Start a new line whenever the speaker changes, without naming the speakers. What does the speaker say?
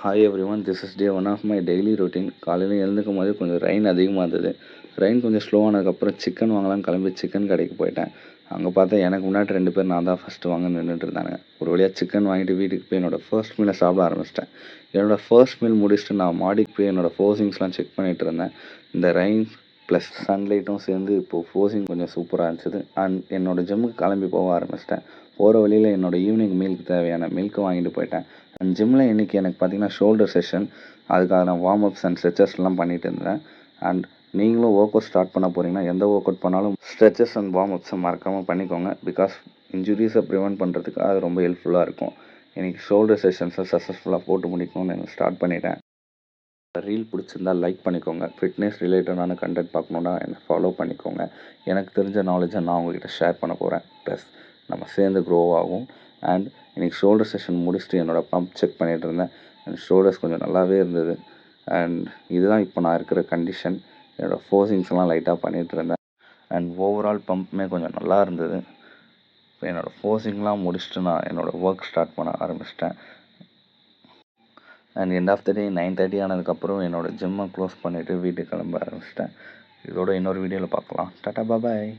Hi everyone, this is day one of my daily routine. காலையில் எழுந்துக்கும் போது கொஞ்சம் ரெயின் அதிகமாக இருந்தது. ரெயின் கொஞ்சம் ஸ்லோவானதுக்கப்புறம் சிக்கன் வாங்கலாம்னு கிளம்பி சிக்கன் கடைக்கு போயிட்டேன். அங்கே பார்த்தா எனக்கு முன்னாடி 2 பேர் நான் தான் ஃபஸ்ட்டு வாங்க நின்றுட்டு இருந்தாங்க. ஒரு வழியாக சிக்கன் வாங்கிட்டு வீட்டுக்கு போய் என்னோடய ஃபர்ஸ்ட் மீலை சாப்பிட ஆரம்பிச்சிட்டேன். என்னோடய ஃபர்ஸ்ட் மீல் முடிச்சுட்டு நான் மாடிக்கு போய் என்னோடய ஃபோர்ஸிங்ஸ்லாம் செக் பண்ணிகிட்டு இருந்தேன். இந்த ரெயின் ப்ளஸ் சன்லைட்டும் சேர்ந்து இப்போது ஃபோர்ஸிங் கொஞ்சம் சூப்பராக இருந்துச்சு. அண்ட் என்னோடய ஜிம்முக்கு கிளம்பி போக ஆரம்பிச்சிட்டேன். போகிற வழியில் என்னோடய ஈவினிங் மீலுக்கு தேவையான மில்க்கு வாங்கிட்டு போயிட்டேன். அண்ட் ஜிம்மில் இன்றைக்கி எனக்கு பார்த்திங்கன்னா ஷோல்டர் செஷன், அதுக்காக நான் வார்ம் அப்ஸ் அண்ட் ஸ்ட்ரெச்சஸ்லாம் பண்ணிகிட்டு இருந்தேன். அண்ட் நீங்களும் ஒர்க் அவுட் ஸ்டார்ட் பண்ண போகிறீங்கன்னா எந்த ஒர்க் அவுட் பண்ணாலும் ஸ்ட்ரெச்சஸ் அண்ட் வார்ம் அப்ஸை மறக்காமல் பண்ணிக்கோங்க. பிகாஸ் இன்ஜுரிஸை ப்ரிவெண்ட் பண்ணுறதுக்கு அது ரொம்ப ஹெல்ப்ஃபுல்லாக இருக்கும். இன்றைக்கி ஷோல்டர் செஷன்ஸை சக்ஸஸ்ஃபுல்லாக போட்டு முடிக்கணும்னு எனக்கு ஸ்டார்ட் பண்ணிட்டேன். ரீல் பிடிச்சிருந்தா லைக் பண்ணிக்கோங்க. ஃபிட்னஸ் ரிலேட்டடான கண்டென்ட் பார்க்கணுன்னா என்னை ஃபாலோ பண்ணிக்கோங்க. எனக்கு தெரிஞ்ச நாலேஜை நான் உங்கள்கிட்ட ஷேர் பண்ண போகிறேன். ப்ளஸ் நம்ம சேர்ந்து க்ரோ ஆகும். அண்ட் இன்றைக்கி ஷோல்டர் செஷன் முடிச்சுட்டு என்னோடய பம்ப் செக் பண்ணிகிட்டு இருந்தேன். அண்ட் ஷோல்டர்ஸ் கொஞ்சம் நல்லாவே இருந்தது. அண்ட் இதுதான் இப்போ நான் இருக்கிற கண்டிஷன். என்னோடய ஃபோர்ஸிங்ஸ்லாம் லைட்டாக பண்ணிகிட்டு இருந்தேன். அண்ட் ஓவரால் பம்ப்புமே கொஞ்சம் நல்லா இருந்தது. இப்போ என்னோடய ஃபோர்ஸிங்லாம் முடிச்சுட்டு நான் என்னோடய ஒர்க் ஸ்டார்ட் பண்ண ஆரம்பிச்சிட்டேன். அண்ட் எண்ட் ஆஃப் த டே 9:30 ஆனதுக்கப்புறம் என்னோடய ஜிம்மை க்ளோஸ் பண்ணிவிட்டு வீட்டுக்கு கிளம்ப ஆரம்பிச்சிட்டேன். இதோட இன்னொரு வீடியோவில் பார்க்கலாம். டாட்டா பாய்.